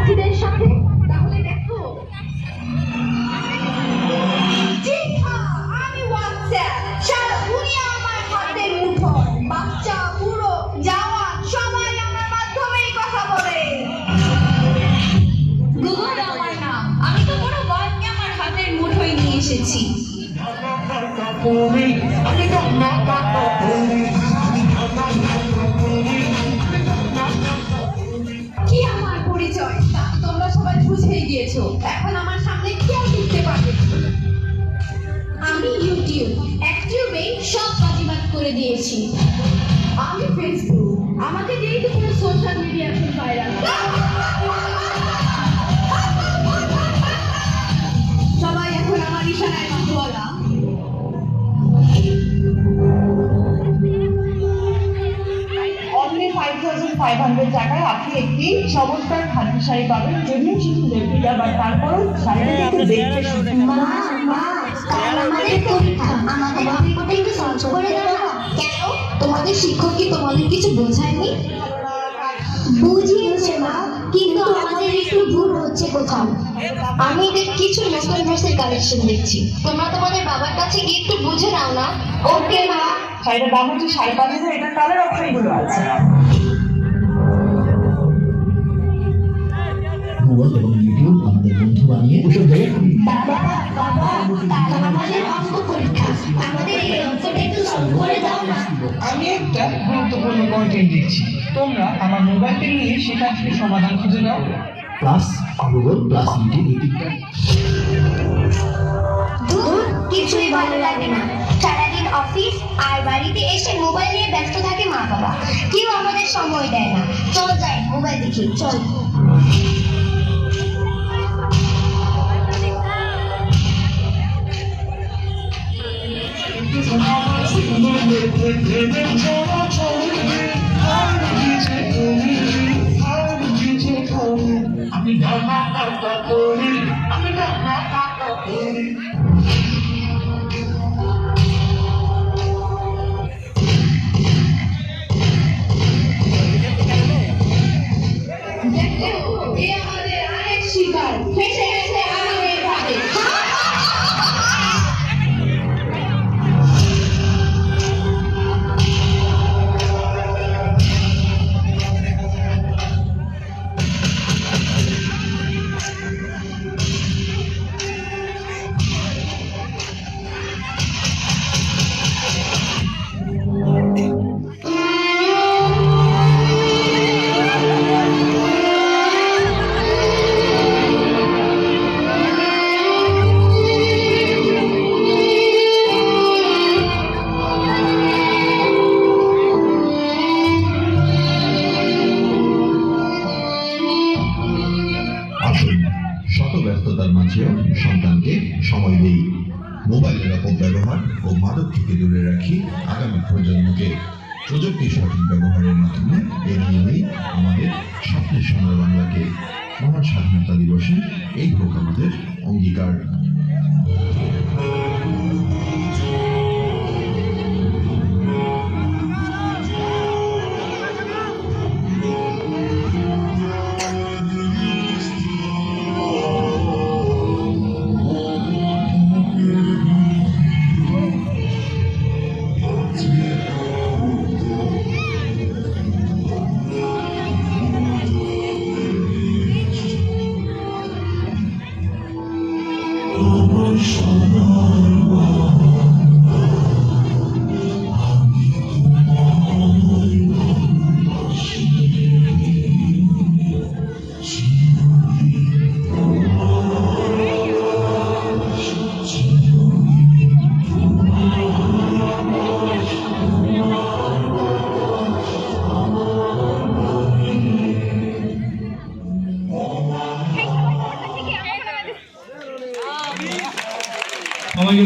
সাথীদের সাথে? তাহলে দেখো। আমি হোয়াটসঅ্যাপ, সারা দুনিয়া আমার হাতের মুঠোয়, বাচ্চা বুড়ো জওয়ান সবাই আমার মাধ্যমেই কথা বলে। গুগল আমার নাম, আমি তো বড় ওয়ার্ডকে আমার হাতের মুঠোয় নিয়ে এসেছি। কি আমার পরিচয় তা তোমরা সবাই বুঝেই গিয়েছো। এখন আমার সামনে কেউ টিকতে পারবে না। আমি ইউটিউব, অ্যাক্টিভে সব বাজিবাদ করে দিয়েছি। আমি ফেসবুক, আমাকে দিয়েই তো পুরো সোশ্যাল মিডিয়া এখন ভাইরাল। সবাই এখন আমার ইশারায় কথা বলা। অনলি 5,500 টাকায় আপনি একটি চমৎকার খাদ্য শাড়ি পাবেন। যদিও শুধু লেপিটা, বা তারপরও শাড়িটা একটু দেখতে সুন্দর। কেন তোমাদের শিক্ষক কি তোমাদের কিছু বোঝায়নি? বুঝিয়েছে মা, কিন্তু আমাদের একটু ভুল হচ্ছে কোথাও। আমি কিছু নতুন ড্রেসের কালেকশন দেখছি, তোমরা তোমাদের বাবার কাছে গিয়ে একটু বুঝে নাও না। ওকে মা। শাড়িটার দাম হচ্ছে 5,500। এটা কালার অপশন গুলো আছে। গুগল এবং ইউটিউব আমাদের বন্ধু বানিয়ে ওসব জায়গায় বাবা বাবা, আমাদের অঙ্ক পরীক্ষা, আমাদের এই অঙ্কটা একটু সলভ করে দাও না। আমি একটা গুরুত্বপূর্ণ কন্টেন্ট দিচ্ছি, তোমরা আমার মোবাইলটা নিয়ে সেখান থেকে সমাধান খুঁজে নাও। প্লাস গুগল প্লাস ইউটিউব এই তিনটা দূর, কিছুই ভালো লাগে না। সারাদিন অফিস আর বাড়িতে এসে মোবাইল নিয়ে ব্যস্ত থাকে মা বাবা, কেউ আমাদের সময় দেয় না। চল যাই মোবাইল দেখি, চল। আমাদের আরেক শিকার ফেসে গেছে আমাদের ফাঁদে। শত ব্যস্ততার মাঝেও সন্তানকে সময় দেই। মোবাইলের অপব্যবহার ও মাদক থেকে দূরে রাখি আগামী প্রজন্মকে। প্রযুক্তির সঠিক ব্যবহারের মাধ্যমে এগিয়ে নেই আমাদের স্বপ্নের সোনার বাংলাকে। মহান স্বাধীনতা দিবসে এই হোক আমাদের অঙ্গীকার। আমাকে